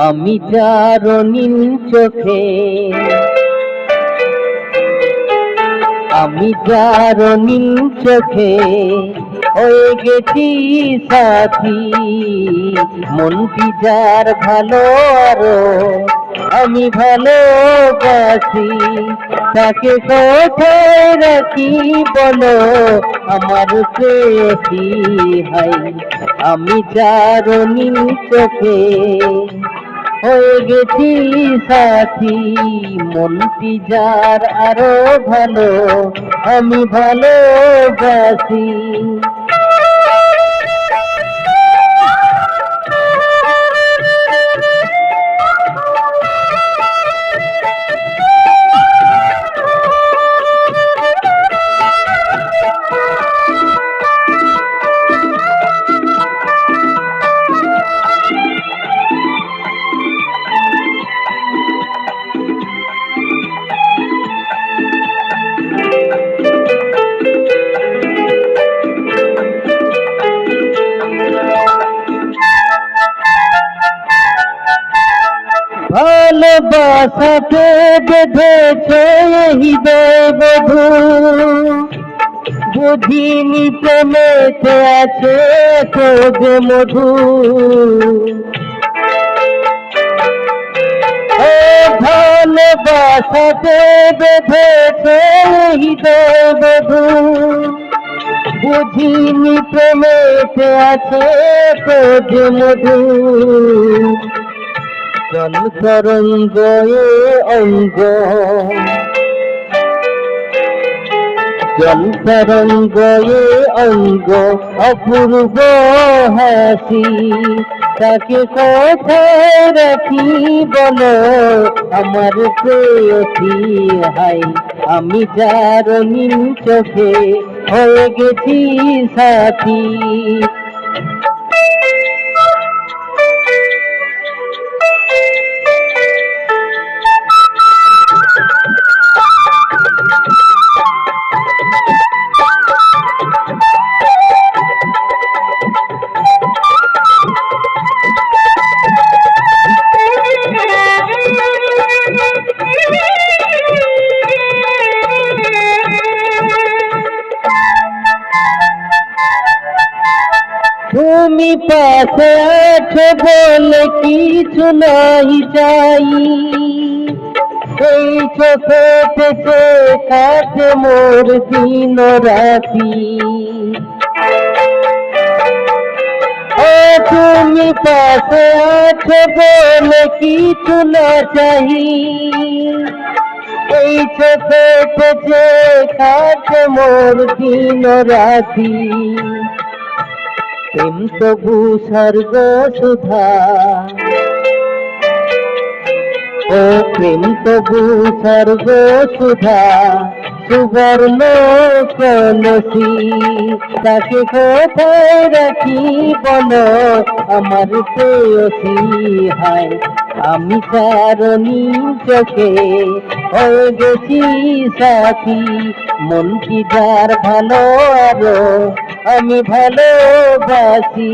আমি যার নীল চোখে, আমি যার নীল চোখে হয়ে গেছি সাথী। মনটি যার ভালো আরো আমি ভালোবাসি, তাকে কোথায় রাখি বলো আমার প্রেয়সী। হাই আমি যার নীল চোখে হয়ে গেছি সাথী। মনটি যার আরো ভালো আমি ভালোবাসি। ভালোবাসাকে বেঁধেছে হৃদয় বধূ, বুঝিনি প্রেমেতে আছে খোঁজ মধু। ভালোবাসাকে বেঁধেছে হৃদয় বধূ, বুঝিনি প্রেমেতে আছে খোঁজ মধু। চল তরঙ্গ অঙ্গ, জল তরঙ্গ অঙ্গ অপূর্ব হাসি, তাকে কোথায় রাখি বলো আমার প্রেয়সী। হাই আমি যার নীল চোখে হয়ে গেছি সাথী। তুমি পাশে আছো বলে কিছু নাই চাই, এই চোখে থেকে কাটে মোর দিন রাতি। তুমি পাশে আছো বলে কিছু না চাই, এই চোখে থেকে কাটে মোর দিন রাতি। প্রেম তবু স্বর্গ সুধা, ও প্রেম তবু স্বর্গ সুধা সুবর্ণ কলসি, তাকে কোথায় রাখি বলো আমার প্রেয়সী। হায় আমি তার নীল চোখে হয়ে গেছি সাথী। মনটি যার ভালো আরো আমি ভালোবাসি।